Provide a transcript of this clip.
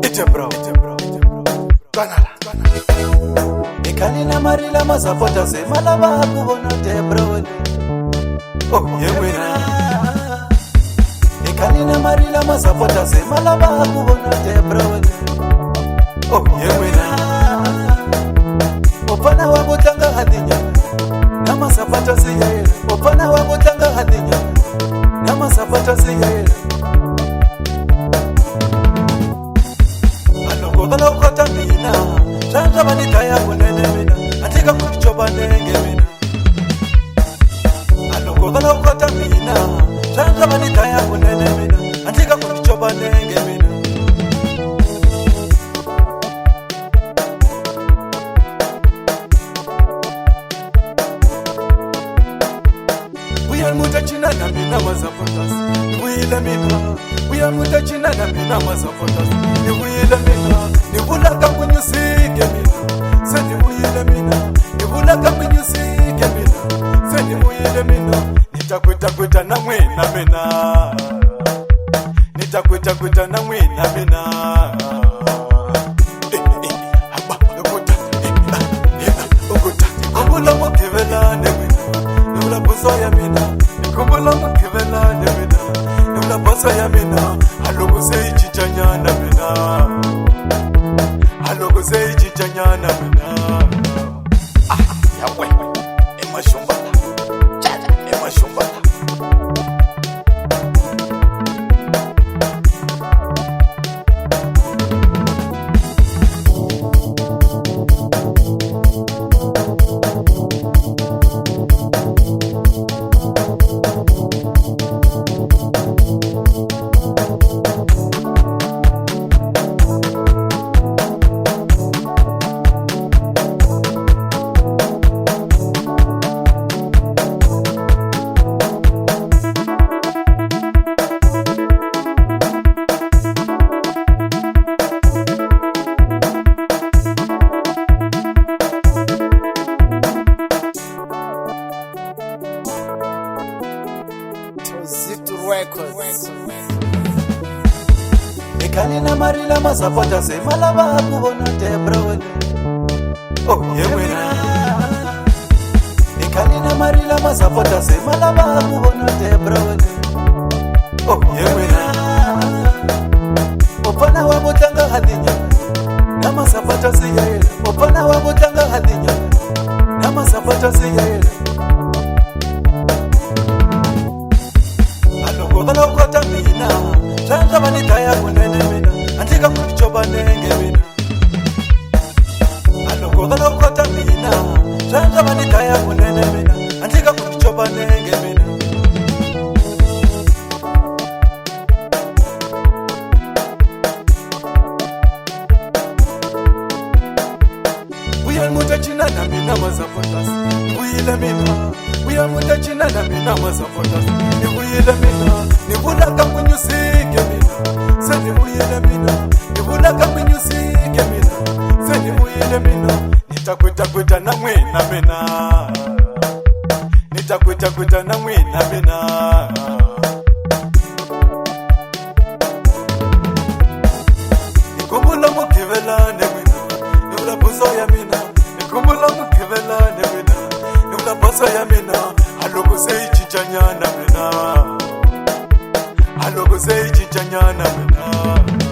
Ite bro Kanala Ikalina marila masapota se malaba kubona te bro Oh yewena Ikalina marila masapota se malaba kubona te bro Oh yewena Opana wabutanga hadinya Nama sapata se yera Opana wabutanga hadinya Nama sapata se yera Kala ukota mina Changa banitaya kunene mina Atika kukichoba nenge mina Aloko kala ukota mina Changa banitaya kunene mina Atika kukichoba nenge mina Uya muta china na mina mazapotas Niwila mina Uya muta china na mina mazapotas Niwila mina Nivula kampinyu sige mina Seni muyile mina Nivula kampinyu sige mina Seni muyile mina Nitakwita na mwina mina Nitakwita na mwina mina Kumbula mukivela nevina Nivula buso ya mina Kumbula mukivela nevina Nivula buso ya mina Halugu se ichichanyana mina Alogo say chichanyana mina yawe emashumba chacha emashumba Ikalina marila masapota se malaba kubona te bro Oh yewena Ikalina marila masapota se malaba kubona te bro Oh yewena Opana wabutanga hadinya Nama sapata se yera Opana wabutanga hadinya Nama sapata se yera Aloko kala ukota mina Changa banitaya kunene mina Antika kukichoba nenge mina Aloko kala ukota mina Changa banitaya kunene mina Antika kukichoba nenge mina Uya muta china na mina mazapotas Uyile mina Uya muta china na mina mazapotas Uyile mina Nivula kampinyu sige mina Seni muyile mina Nivula kampinyu sige mina Seni muyile mina Nitakwita na mwina mina Nitakwita na mwina mina Nikumbula mukivela ne mina Nivula buso ya mina Nikumbula mukivela ne mina Nivula buso ya mina Alogo se ichichanyana mina Alogo se ichichanyana mina